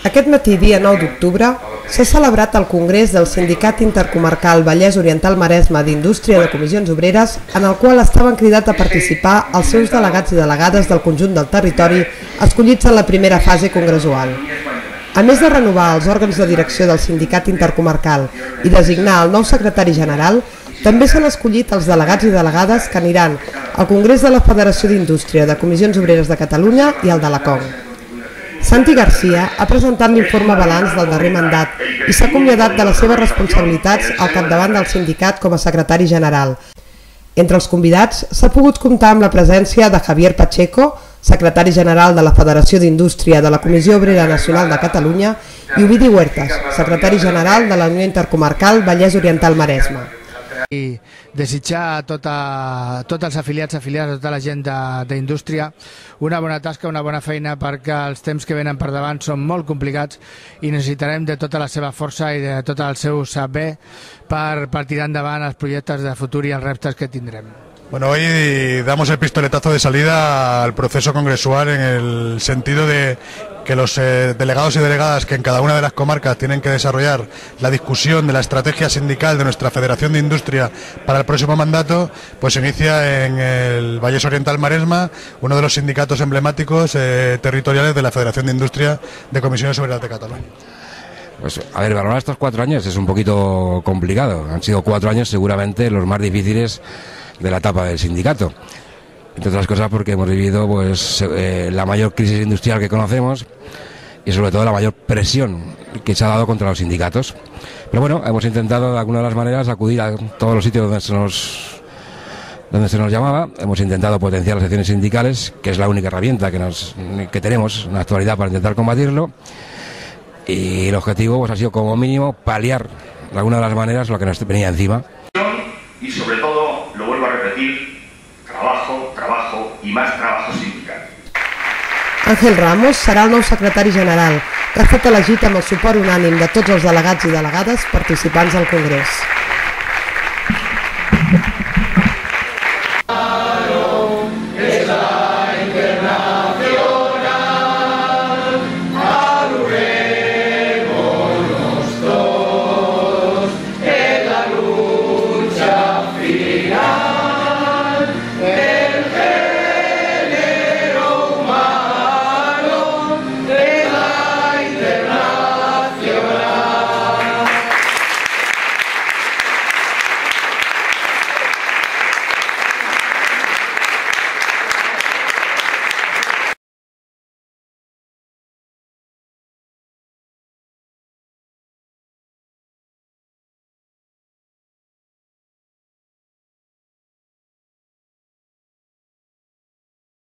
Aquest matí, dia 9 d'octubre, s'ha celebrat el Congrés del Sindicat Intercomarcal Vallès Oriental Maresme d'Indústria de Comissions Obreres, en el qual estaven cridats a participar els seus delegats i delegades del conjunt del territori escollits en la primera fase congressual. A més de renovar els òrgans de direcció del Sindicat Intercomarcal i designar el nou secretari general, també s'han escollit els delegats i delegades que aniran al Congrés de la Federació d'Indústria de Comissions Obreres de Catalunya i al de la COM. Santi Garcia ha presentat l'informe balanç del darrer mandat i s'ha acomiadat de les seves responsabilitats al capdavant del sindicat com a secretari general. Entre els convidats s'ha pogut comptar amb la presència de Javier Pacheco, secretari general de la Federació d'Indústria de la Comissió Obrera Nacional de Catalunya, i Ovidi Huertas, secretari general de la Unió Intercomarcal Vallès Oriental Maresme. I desitjar a tots els afiliats, a tota la gent d'indústria una bona tasca, una bona feina, perquè els temps que venen per davant són molt complicats i necessitarem de tota la seva força i de tot el seu saber per tirar endavant els projectes de futur i els reptes que tindrem. Bueno, hoy damos el pistoletazo de salida al proceso congresual en el sentido de que los delegados y delegadas que en cada una de las comarcas tienen que desarrollar la discusión de la estrategia sindical de nuestra Federación de Industria para el próximo mandato, pues se inicia en el Vallès Oriental Maresme, uno de los sindicatos emblemáticos territoriales de la Federación de Industria de Comisiones Obreras de Cataluña. Pues, a ver, valorar estos 4 años es un poquito complicado. Han sido 4 años seguramente los más difíciles de la etapa del sindicato, entre otras cosas porque hemos vivido pues la mayor crisis industrial que conocemos y sobre todo la mayor presión que se ha dado contra los sindicatos. Pero bueno, hemos intentado de alguna de las maneras acudir a todos los sitios donde se nos llamaba. Hemos intentado potenciar las secciones sindicales, que es la única herramienta que tenemos en la actualidad para intentar combatirlo, y el objetivo pues ha sido como mínimo paliar de alguna de las maneras lo que nos venía encima. Y sobre todo, lo vuelvo a repetir, trabajo, trabajo y más trabajo sindical. Ángel Ramos serà el nou secretari general, que ha estat elegit amb el suport unànim de tots els delegats i delegades participants al Congrés.